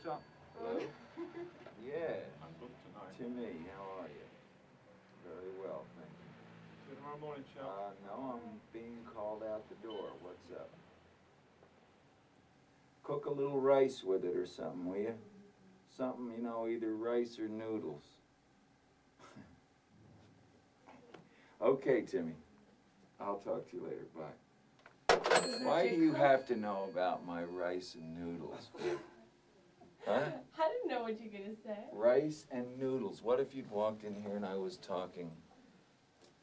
up. Hello? Yeah. I'm booked tonight. Timmy, how are you? Very well, thank you. See you tomorrow morning, Chuck. No, I'm being called out the door. What's up? Cook a little rice with it or something, will you? Something, you know, either rice or noodles. Okay, Timmy. I'll talk to you later. Bye. Why do you have to know about my rice and noodles? Huh? I didn't know what you were going to say. Rice and noodles. What if you'd walked in here and I was talking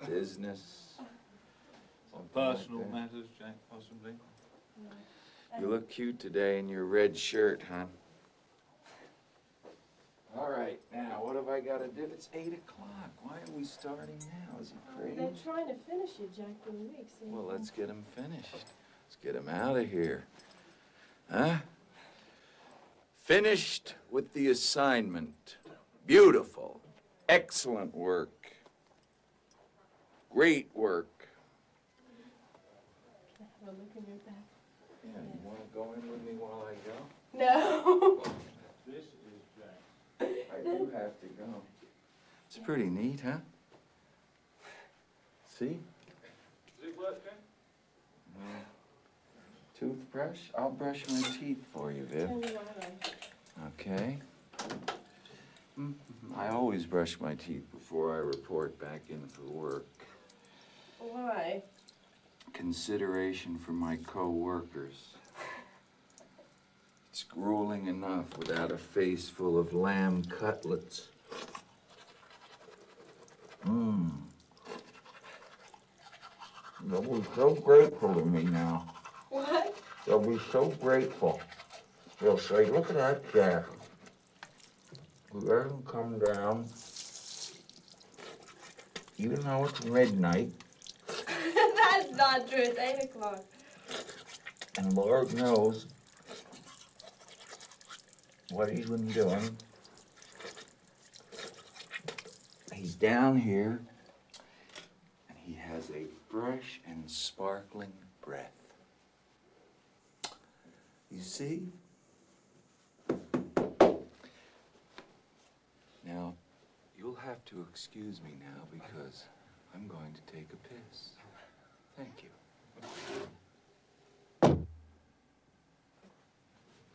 business? Some personal matters, Jack, possibly. You look cute today in your red shirt, hon. All right, now, what have I got to do? It's 8 o'clock. Why are we starting now? Is he crazy? They're trying to finish you, Jack, for the week. So Well, let's get him finished. Let's get him out of here. Huh? Finished with the assignment. Beautiful. Excellent work. Great work. Can I have a look in your back? Yeah, you want to go in with me while I go? No. This is Jack. I do have to go. It's pretty neat, huh? See? Does it work, Jack? Toothbrush? I'll brush my teeth for you, Viv. Tell me why. Okay. I always brush my teeth before I report back in for work. Why? Consideration for my co-workers. It's grueling enough without a face full of lamb cutlets. They'll be so grateful to me now. What? They'll be so grateful. They'll say, look at that Jack. He doesn't come down, even though it's midnight. That's not true. It's 8 o'clock. And Lord knows what he's been doing. He's down here, and he has a fresh and sparkling breath. You see? Now, you'll have to excuse me now because I'm going to take a piss. Thank you.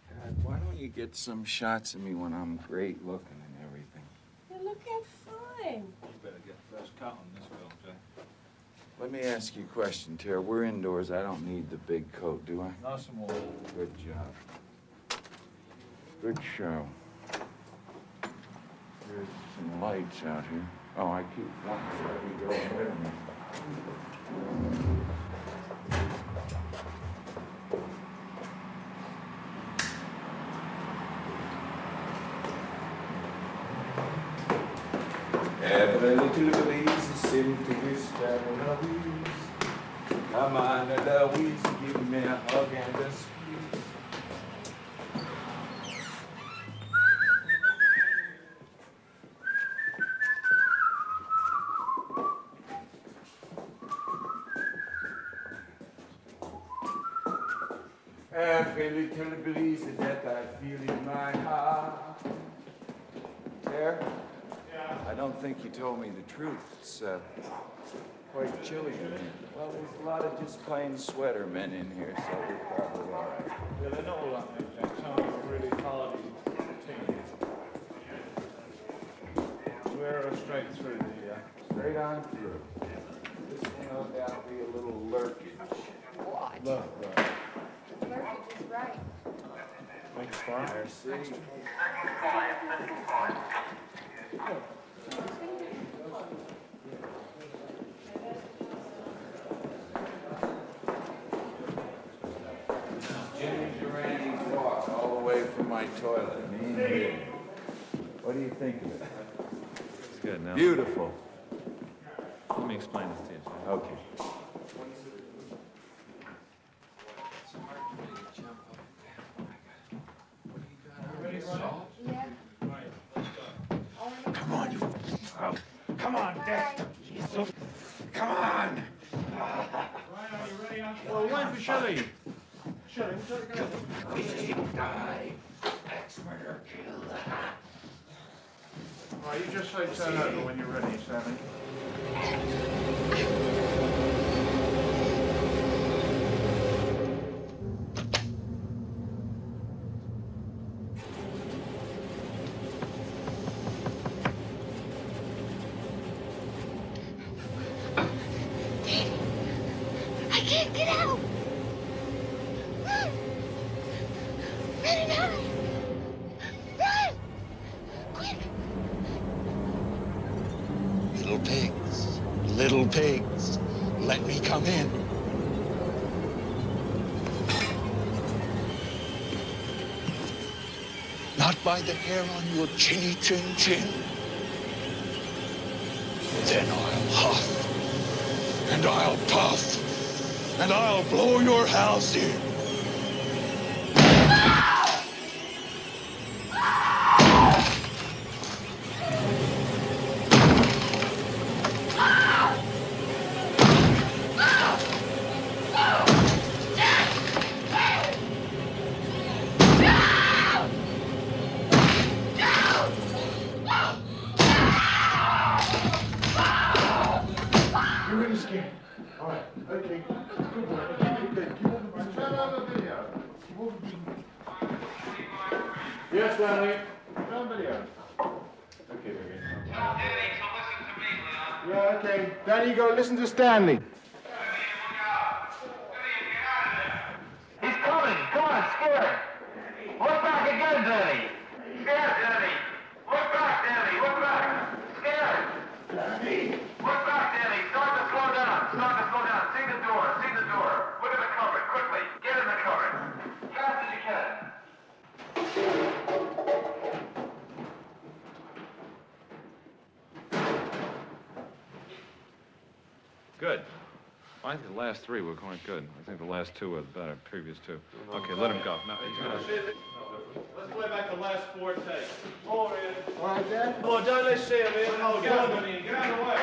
God, why don't you get some shots of me when I'm great looking and everything? You're looking fine. You better get first cut on this film, Jack. Let me ask you a question, Tara. We're indoors. I don't need the big coat, do I? Nice and warm. Good job. Good show. There's some lights out here. Oh, I keep wanting to let you go ahead of me. Every little breeze is simply whispering Louise. Come on, Louise, give me a hug and a squeeze. Every little breeze that I feel in my heart. There? Yeah. I don't think you told me the truth. It's quite chilly in here. Well, there's a lot of just plain sweater men in here, so we're probably all right. Yeah, they're not all like me, Jack. Some of them are really hardy team. We're straight through the... Straight on through. This will no doubt be a little lurkage. What? Look, Lurkage is right. Make a spark. Merci. Jimmy Durani's walk all the way from my toilet. Me and you. What do you think of it? It's good now. Beautiful. Let me explain this to you, Jack. Okay. Yeah. Come on, you. Oh, come on, Dexter. Come on. Well, wait for Shelley. Die. murder, kill. All right, you just say turn over when you're ready, Stanley. I can't get out! Run! Run and hide! Run! Quick! Little pigs, let me come in. Not by the hair on your chinny chin chin. Then I'll huff, and I'll puff, and I'll blow your house in. You're really scared. All right, okay. Good boy. Okay. Turn on the video. Yes, Stanley. Turn on video. Okay, Vivian. Tell Danny to listen to me, Leon. Yeah, okay. Danny, you gotta listen to Stanley. Vivian, look out. Vivian, get out of there. He's coming! Come on, scared! Look back again, Danny! Scared, Danny! Look back, Danny! Look back! Scared! Danny! Look back, Danny! Start to slow down! Start to slow down! See the door! See the door! Look at the cupboard! Quickly! Get in the cupboard! Fast as you can! Good. I think the last three were quite good. I think the last two were better, previous two. Okay, let him go. No, he's gonna... Let's play back the last 4 takes. All in. All right, Dad? Come on, don't let see him in. Oh, get on, Vivian. Get out of the way.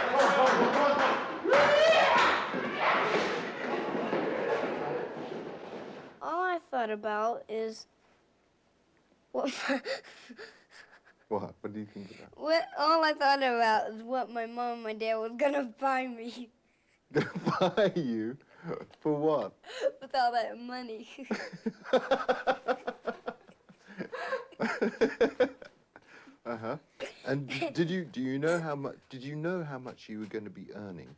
All I thought about is what What? What do you think about? all I thought about is what my mom and my dad was gonna buy me Gonna buy you? For what? with all that money. Uh-huh. And do you know how much you were going to be earning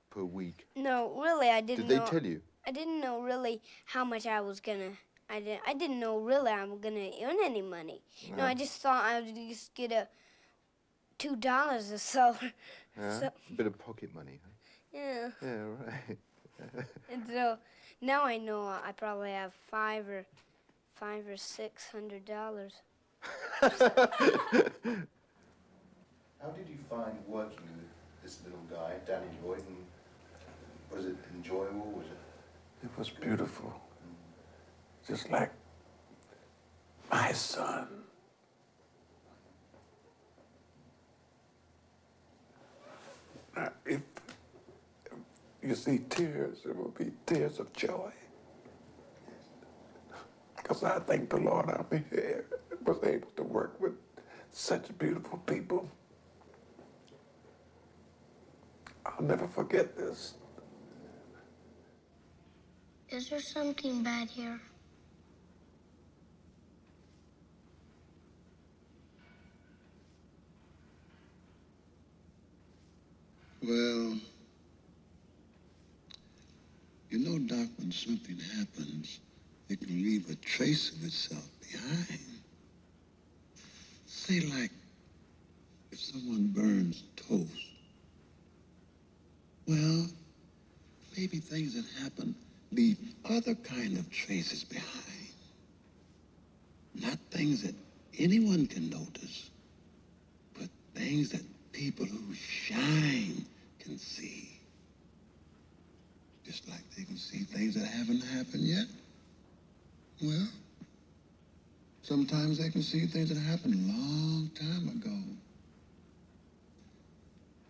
per week? No, really, I didn't Did know. they tell you? I didn't know really how much I was gonna. I didn't know really I'm gonna earn any money. No, I just thought I would just get $2 or so. Yeah? So, A bit of pocket money. Huh? yeah. Yeah, right. And so now I know I probably have $500 or $600. How did you find working with this little guy, Danny Lloyd, and was it enjoyable? Was it? It was beautiful. Just like my son. Now, if you see tears, it will be tears of joy. Because I thank the Lord I'm here, was able to work with such beautiful people. I'll never forget this. Is there something bad here? Well, you know, Doc, when something happens, it can leave a trace of itself behind. Say, like, if someone burns toast. Well, maybe things that happen leave other kind of traces behind. Not things that anyone can notice, but things that people who shine can see. Just like they can see things that haven't happened yet. Well, sometimes they can see things that happened a long time ago.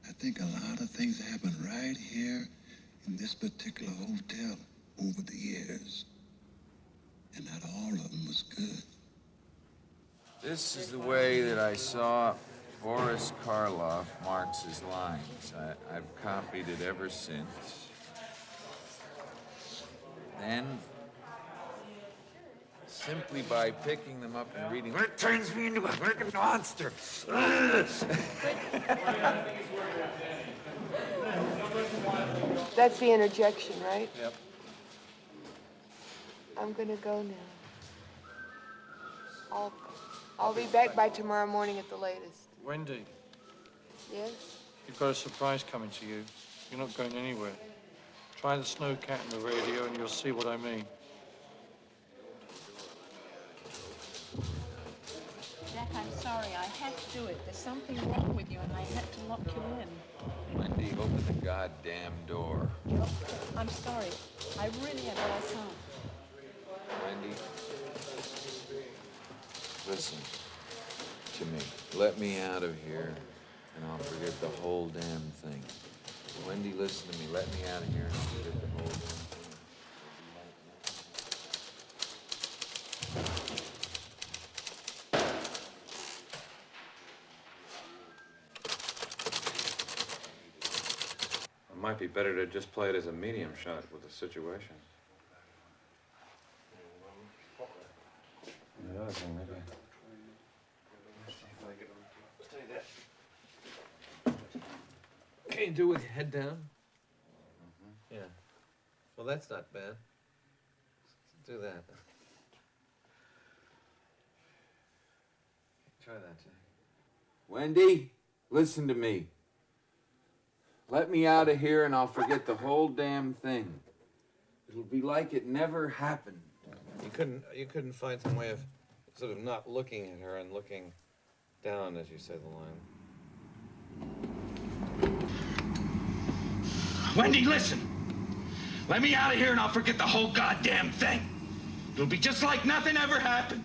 I think a lot of things happened right here in this particular hotel over the years. And not all of them was good. This is the way that I saw Boris Karloff Marx's lines. I've copied it ever since. Then, simply by picking them up and reading, it turns me into a freaking monster. That's the interjection, right? Yep. I'm gonna go now. I'll be back by tomorrow morning at the latest. Wendy, Yes? you've got a surprise coming to you. You're not going anywhere. Try the snowcat in the radio and you'll see what I mean. Jack, I'm sorry. I had to do it. There's something wrong with you, and I had to lock you in. Wendy, open the goddamn door. I'm sorry. I really am, but I can't. Wendy, listen to me. Let me out of here, and I'll forget the whole damn thing. Wendy, listen to me. Let me out of here, and I'll forget the whole damn thing. It might be better to just play it as a medium shot with the situation. The other thing, maybe. Can you do with your head down? Yeah. Well, that's not bad. Do that. Try that, Jack. Wendy, listen to me. Let me out of here, and I'll forget the whole damn thing. It'll be like it never happened. You couldn't find some way of sort of not looking at her and looking down as you say the line. Wendy, listen. Let me out of here and I'll forget the whole goddamn thing. It'll be just like nothing ever happened.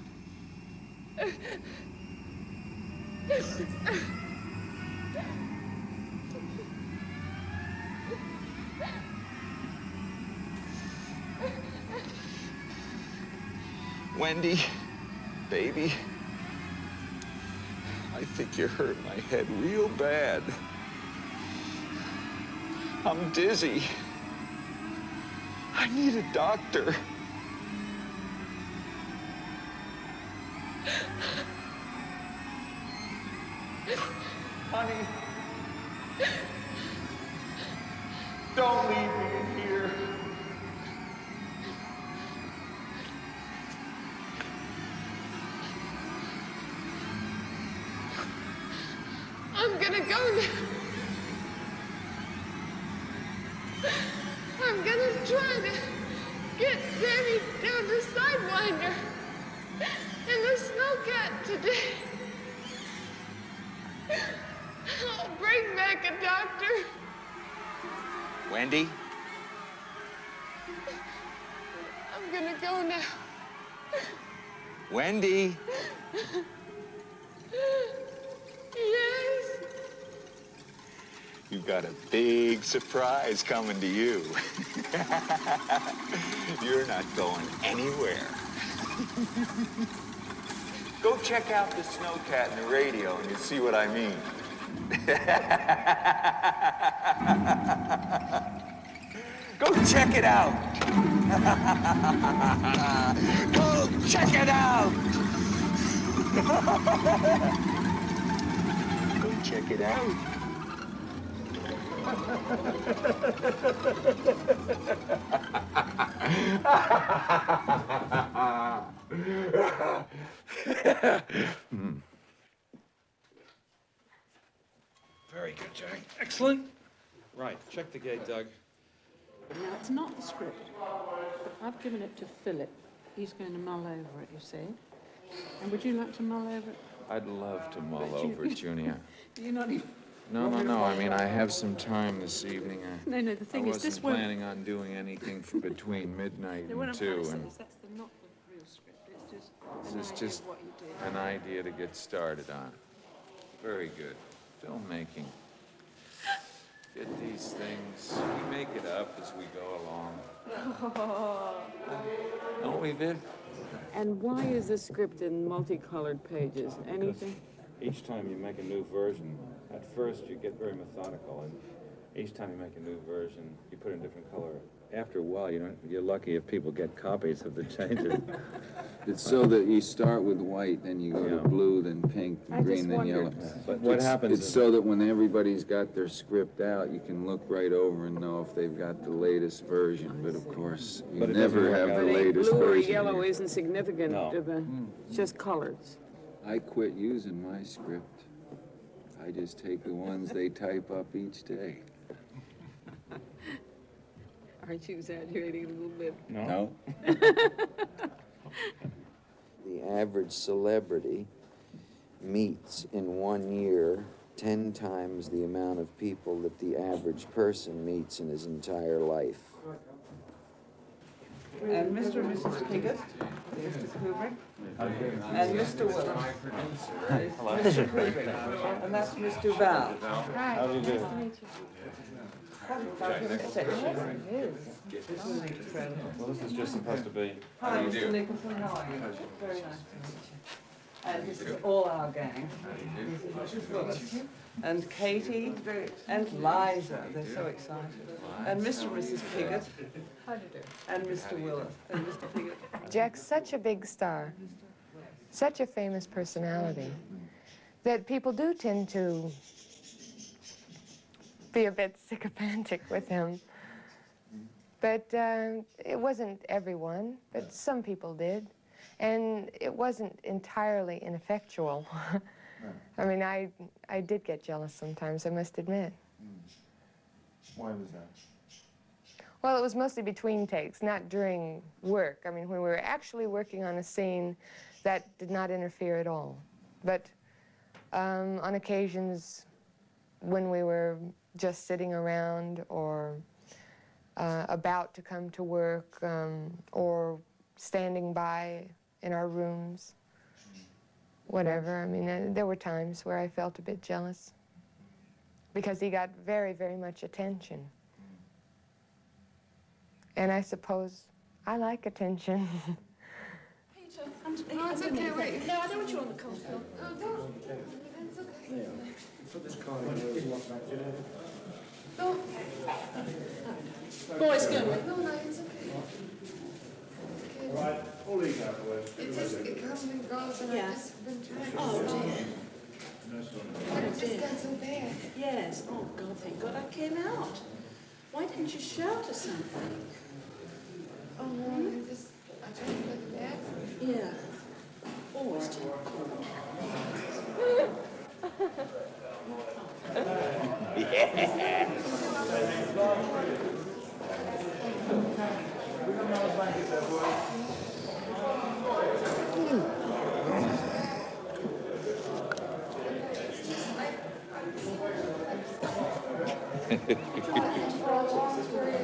Wendy, baby, I think you hurt my head real bad. I'm dizzy. I need a doctor. Honey, don't leave me in here. I'm gonna go now. I'm gonna try to get Danny down to Sidewinder and the snowcat today. I'll bring back a doctor. Wendy? I'm gonna go now. Wendy? Yes. You've got a big surprise coming to you. You're not going anywhere. Go check out the snowcat in the radio and you'll see what I mean. Go check it out. Go check it out. Go check it out. Very good, Jack. Excellent. Right, check the gate, Doug. Now, it's not the script. I've given it to Philip. He's going to mull over it, you see. And would you like to mull over it? I'd love to mull over it, Junior. You're not even... No. I mean, I have some time this evening. No, the thing is, this I wasn't won't... planning on doing anything for between midnight No, what and I'm trying 2, to say and is that's not the real script. It's just this is an idea just of what you did. an idea to get started on. Very good. Filmmaking. Get these things. We make it up as we go along. Don't we, Viv? And why is this script in multicolored pages? Anything? Each time you make a new version, at first you get very methodical, and each time you make a new version, you put in a different color. After a while, you're lucky if people get copies of the changes. It's so that you start with white, then you go to blue, then pink, then green, then yellow. But what happens It's is- so that when everybody's got their script out, you can look right over and know if they've got the latest version. But of course, you But it never doesn't have work the out. latest Blue or version. yellow isn't significant. No. It's just colors. I quit using my script. I just take the ones they type up each day. Aren't you exaggerating a little bit? No. The average celebrity meets in 1 year 10 times the amount of people that the average person meets in his entire life. And Mr. and Mrs. Piggott, Mr. Kubrick, and Mr. Willis. Mr. Kubrick. And that's Mr. Val. Right. How do you do? Nice to meet you. Yes, it is. This is incredible. Well, this is just supposed to be... Hi, Mr. Nicholson, how are you? Very nice to meet you. And this is all our gang. This is Mrs. Willis. And Katie, and Liza, they're so excited. And Mr. and Mrs. Piggott. How do you do? And Mr. Willis, and Mr. Piggott. Jack's such a big star, such a famous personality, that people do tend to be a bit sycophantic with him. But it wasn't everyone, but some people did. And it wasn't entirely ineffectual. I mean, I did get jealous sometimes, I must admit. Why was that? Well, it was mostly between takes, not during work. I mean, when we were actually working on a scene, that did not interfere at all. But on occasions when we were just sitting around or about to come to work or standing by in our rooms, whatever. I mean, there were times where I felt a bit jealous because he got very, very much attention. And I suppose I like attention. Peter, no, it's okay, wait. No, I don't want you on the cold film. No, don't. It's okay. Put this car in. No. Boys, go. No, no, it's okay. Right, we'll leave that away. It comes and goes, and I've just been trying. Oh, dear. But it just got so bad. Yes. Oh, God, thank God I came out. Why didn't you shout or something? Oh, no, I tried to look back. Yeah. Always do.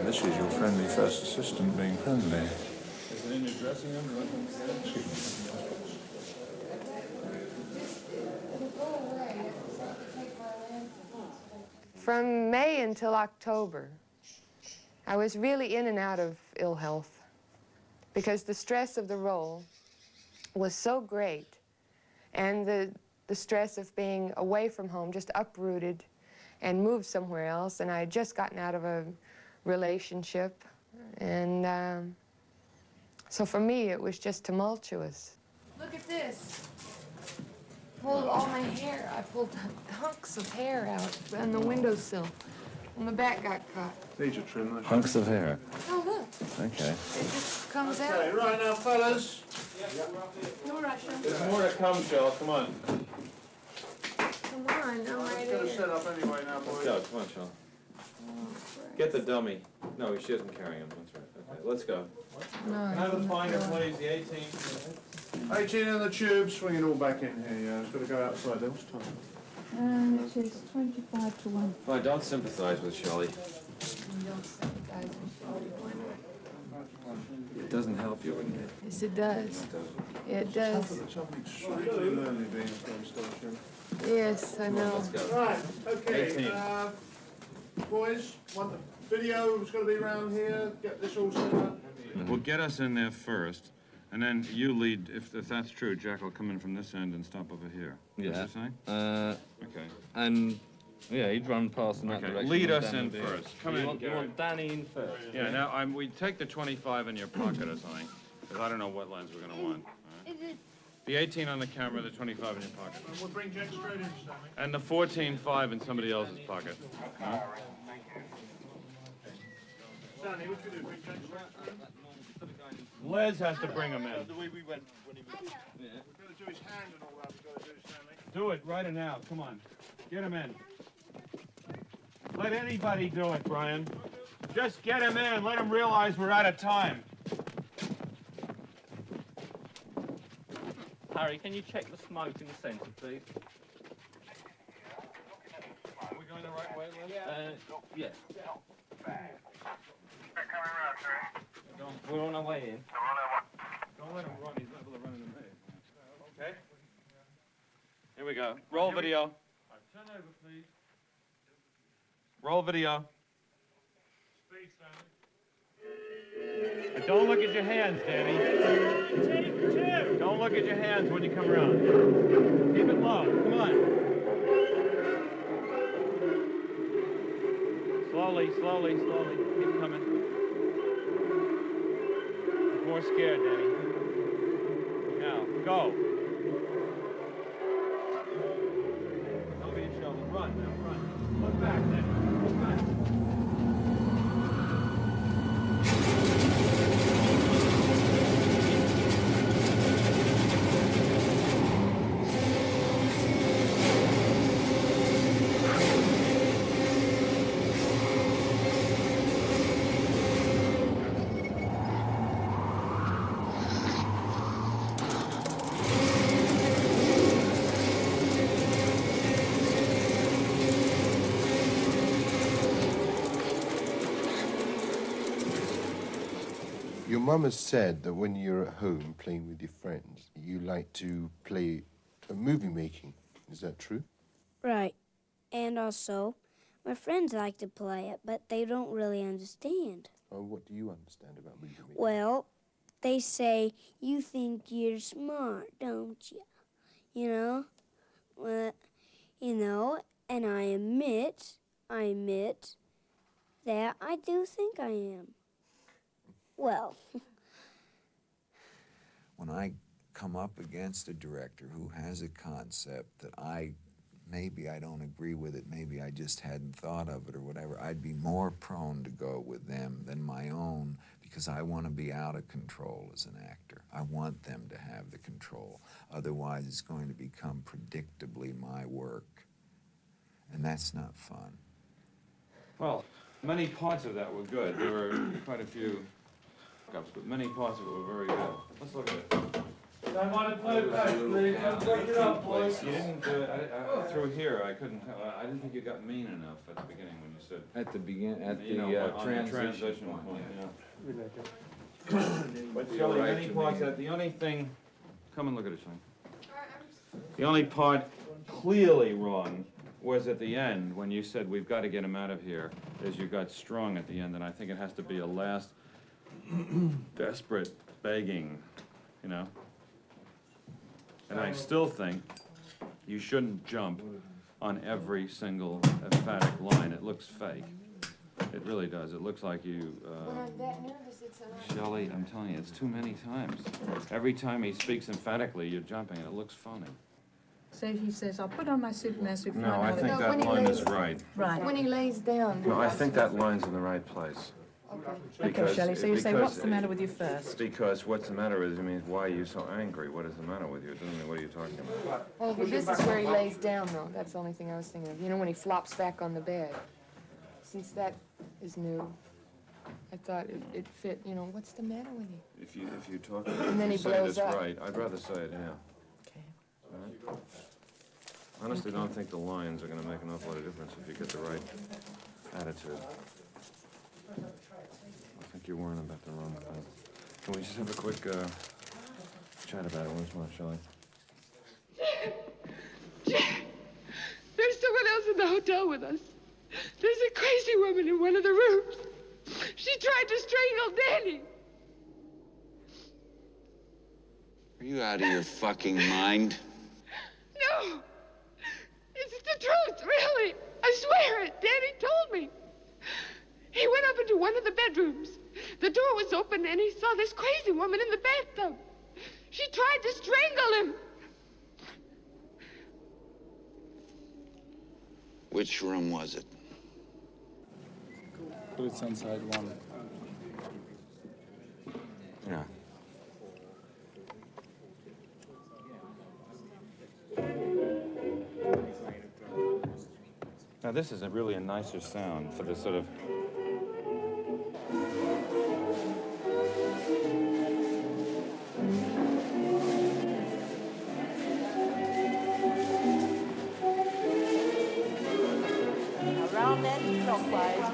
This is your friendly first assistant being friendly. Is it in your dressing room? From May until October, I was really in and out of ill health because the stress of the role was so great, and the stress of being away from home, just uprooted and moved somewhere else, and I had just gotten out of a relationship, and so for me it was just tumultuous. Look at this. Pulled all my hair. I pulled hunks of hair out on the windowsill. And the back got caught. Need your trim. Hunks of hair. Oh, look. Okay. It just comes Okay, out. right now, fellas. No rush. There's more to come, Joel. Come on. Come on, I'm It's right gonna here. set up anyway now, Let's boys. go. Come on, Sean. Get the dummy. No, she isn't carrying him. That's right. Okay, let's go. No, Can I have the finder, please? The 18. 18 in the tube. Swing it all back in here. Yeah, it's got to go outside. There was time. It is 25 to 1. Fine, don't sympathize with Shelley. It doesn't help you when you... Yes, it does. It does. Something extremely lonely being a film star, Shelley. Yes, I know. Let's go. Right, okay. 18. Boys, want the video? It's going to be around here. Get this all set up. Well, get us in there first, And then you lead, if that's true, Jack will come in from this end and stop over here. Yeah. Is that Okay. And yeah, he'd run past in that direction. Lead us Danny in be- first. Come in, you want Danny in first? Yeah, now we take the 25 in your pocket or something, because I don't know what lens we're going to want. All right? The 18 on the camera, the 25 in your pocket. We'll bring Jack straight in, Stanley. And the 14.5 in somebody else's pocket. Huh? Stanley, what should we do? Bring Jack straight in? Les has to bring him in. The way we went when he was... Yeah. We've got to do his hand and all that. We've got to do, Stanley. Do it right now. Come on. Get him in. Let anybody do it, Brian. Just get him in. Let him realize we're out of time. Harry, can you check the smoke in the centre, please? Are we going the right way, Les? Yes. Coming around, sir. We're on our way in. Don't let him run. He's liable to run into me. Okay? Here we go. Roll video. Turn over, please. Roll video. Speed, Stanley. But don't look at your hands, Danny. Don't look at your hands when you come around. Keep it low. Come on. Slowly, slowly, slowly. Keep coming. More scared, Danny. Now, go. Over your shoulder. Run, now, run. Look back, Danny. Look back. Your mum has said that when you're at home playing with your friends, you like to play a movie making. Is that true? Right. And also, my friends like to play it, but they don't really understand. Oh, what do you understand about movie making? Well, they say, you think you're smart, don't you? You know? Well, you know, and I admit that I do think I am. Well. When I come up against a director who has a concept that maybe I don't agree with it, maybe I just hadn't thought of it or whatever, I'd be more prone to go with them than my own because I want to be out of control as an actor. I want them to have the control. Otherwise, it's going to become predictably my work. And that's not fun. Well, many parts of that were good. There were quite a few hiccups, but many parts of it were very good. Let's look at it. Don't mind the blue page, please. Don't break it up, boys. You didn't, through here, I couldn't tell. I didn't think you got mean enough at the beginning when you said. At the beginning, at You know, the on the transition point, point. yeah. But Shelley, many parts that, the only thing, come and look at it, Shelley. The only part clearly wrong was at the end when you said we've got to get him out of here, is you got strong at the end, and I think it has to be a last desperate begging, you know? And I still think you shouldn't jump on every single emphatic line. It looks fake. It really does. It looks like you, When I'm that nervous, it's Shelley, I'm telling you, it's too many times. Every time he speaks emphatically, you're jumping, and it looks funny. So he says, I'll put on my Superman suit. No, I think that line is right. Right. When he lays down. No, I think that line's in the right place. Okay, Shelley, so you say, what's the matter with you first? Because what's the matter with you means, why are you so angry? What is the matter with you? It doesn't mean, what are you talking about? Oh, but this is where he lays down, though. That's the only thing I was thinking of. You know, when he flops back on the bed. Since that is new, I thought it fit. You know, what's the matter with you? If you talk, And then he if you say blows this up. right, I'd rather say it, yeah. Okay. All right? Honestly, don't think the lines are going to make an awful lot of difference if you get the right attitude. I think you're worrying about the wrong thing. Can we just have a quick chat about it once more, shall I? Jack, there's someone else in the hotel with us. There's a crazy woman in one of the rooms. She tried to strangle Danny. Are you out of your fucking mind? No! It's the truth, really! I swear it! Danny told me! He went up into one of the bedrooms. The door was open and he saw this crazy woman in the bathtub. She tried to strangle him. Which room was it? Put it inside one. Yeah. Now this is really a nicer sound for the sort of... Around that clockwise.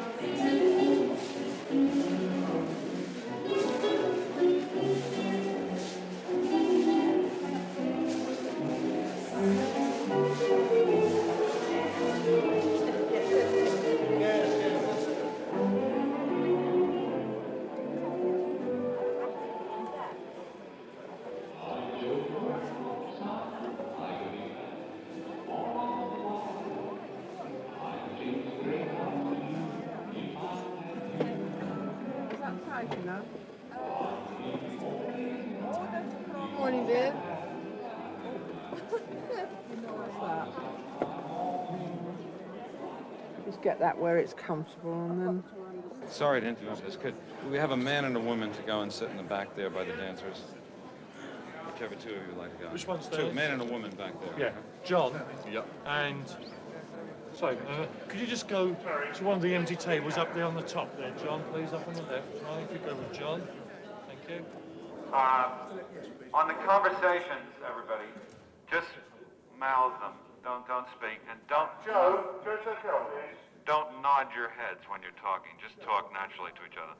Morning, Viv. Just get that where it's comfortable and then... Sorry to interrupt this. Could we have a man and a woman to go and sit in the back there by the dancers? Whichever two of you would like to go. Which one's Two, those? a man and a woman back there. Yeah, John. Yep. And so, could you just go to one of the empty tables up there on the top there, John, please, up on the left. Right, if you go with John. Thank you. On the conversations, everybody, just mouth them. Don't speak, and don't. Joe, take out, please. Don't nod your heads when you're talking. Just talk naturally to each other.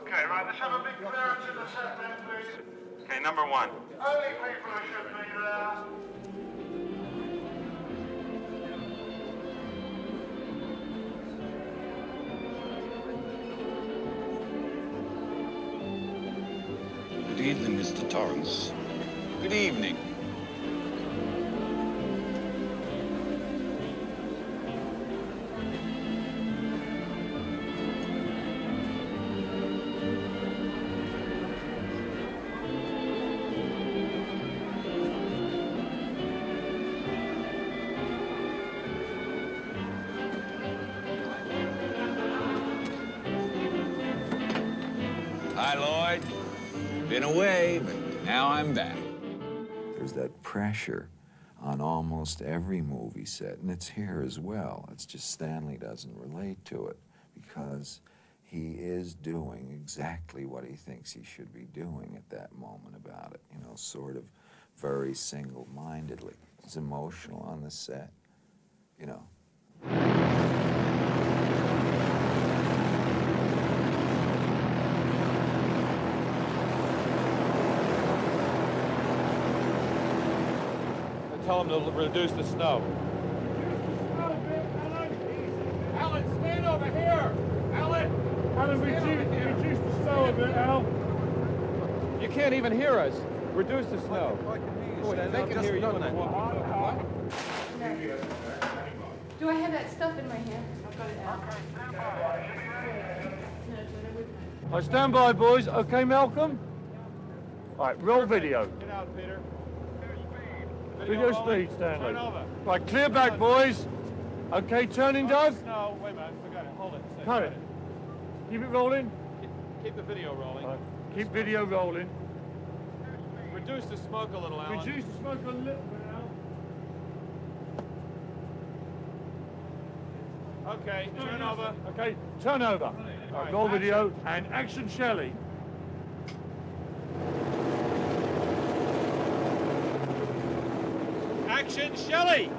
Okay, right, let's have a big clearance in the set then, please. Okay, number one. Only people who should be there. Good evening, Mr. Torrance. Good evening. Hi, Lloyd. Been away, but now I'm back. There's that pressure on almost every movie set, and it's here as well. It's just Stanley doesn't relate to it because he is doing exactly what he thinks he should be doing at that moment about it, you know, sort of very single-mindedly. He's emotional on the set, you know. Tell them to reduce the snow. Alan, stand over here! Alan! Alan, reduce the snow a bit, Al. You can't even hear us. Reduce the snow. They can hear you and I. Do I have that stuff in my hand? I've got it out. I stand by, boys. Okay, Malcolm? All right, roll video. Get out, Peter. Video speed, Stanley. Right, clear back, boys. Okay, turning, Doug. No, wait a minute. Forgot it. Hold it. Cut it. Keep it rolling. Keep the video rolling. Right. Keep video rolling. Reduce the smoke a little, Alan. Reduce the smoke a little bit, Al. Okay, turn over. Okay, turn over. All right, roll video and action, Shelley. Action, Shelley!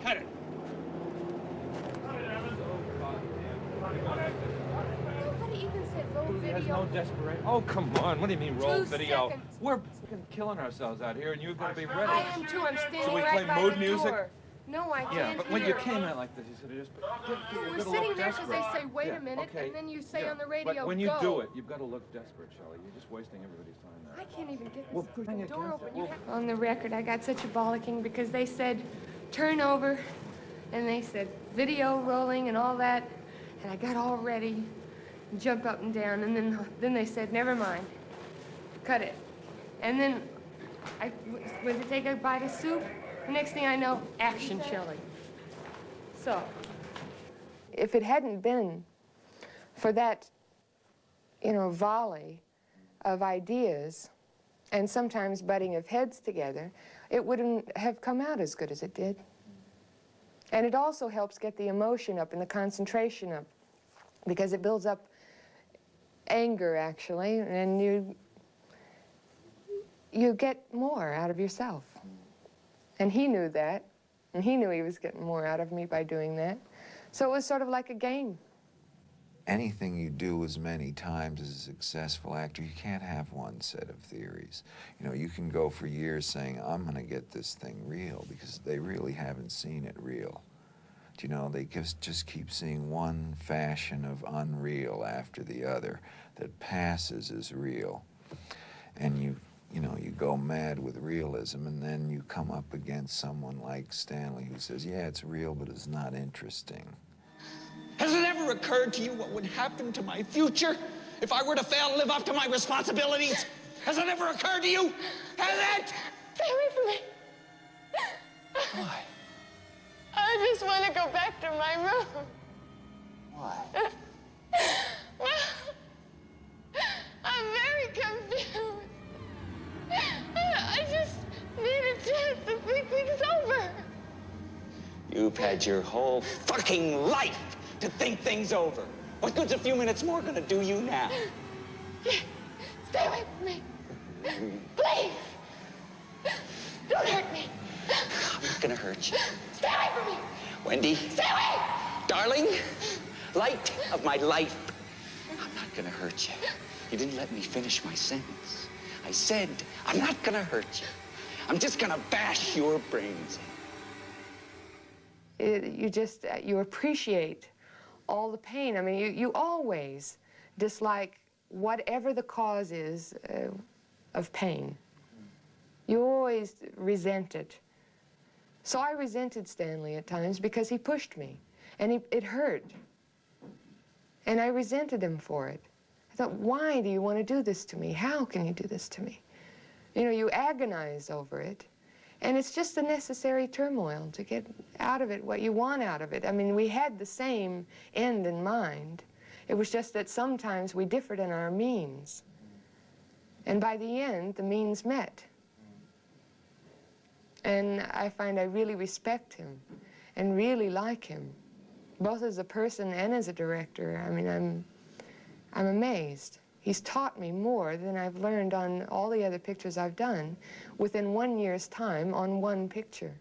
Cut it. Nobody even said roll There's video. no desperation. Oh, come on. What do you mean roll 2 video? seconds. We're fucking killing ourselves out here, and you're going to be ready. I am too. I'm standing Should we right play by mood the music? door. No, I can't Yeah, but when you hear. came out like this, you said, just We're sitting there because they say, wait Yeah, a minute, okay, and then you say yeah, on the radio, but when you go. do it, you've got to look desperate, Shelley. You're just wasting everybody's time now. I can't even get Well, this push it door against open. it. On the record, I got such a bollocking because they said, turn over, and they said, video rolling and all that, and I got all ready, and jumped up and down, and then they said, never mind, cut it. And then I went to take a bite of soup. The next thing I know, action, Shelley. So, if it hadn't been for that, you know, volley of ideas and sometimes butting of heads together, it wouldn't have come out as good as it did. And it also helps get the emotion up and the concentration up, because it builds up anger, actually, and you get more out of yourself. And he knew that, and he knew he was getting more out of me by doing that. So it was sort of like a game. Anything you do as many times as a successful actor, you can't have one set of theories. You know, you can go for years saying, I'm going to get this thing real, because they really haven't seen it real. You know, they just keep seeing one fashion of unreal after the other that passes as real. And you know, you go mad with realism, and then you come up against someone like Stanley who says, yeah, it's real, but it's not interesting. Has it ever occurred to you what would happen to my future if I were to fail to live up to my responsibilities? Has it ever occurred to you? Has it? Stay away from me. Why? I just want to go back to my room. Why? Well, I'm very confused. I just need a chance to think things over. You've had your whole fucking life to think things over. What good's a few minutes more gonna do you now? Yeah. Stay away from me. Please. Don't hurt me. I'm not gonna hurt you. Stay away from me. Wendy. Stay away. Darling, light of my life. I'm not gonna hurt you. You didn't let me finish my sentence. I said, I'm not gonna hurt you. I'm just gonna bash your brains in. You appreciate all the pain. I mean, you always dislike whatever the cause is of pain. You always resent it. So I resented Stanley at times because he pushed me, and it hurt. And I resented him for it. I thought, why do you want to do this to me? How can you do this to me? You know, you agonize over it. And it's just the necessary turmoil to get out of it what you want out of it. I mean, we had the same end in mind. It was just that sometimes we differed in our means. And by the end, the means met. And I find I really respect him and really like him, both as a person and as a director. I mean, I'm amazed. He's taught me more than I've learned on all the other pictures I've done within 1 year's time on one picture.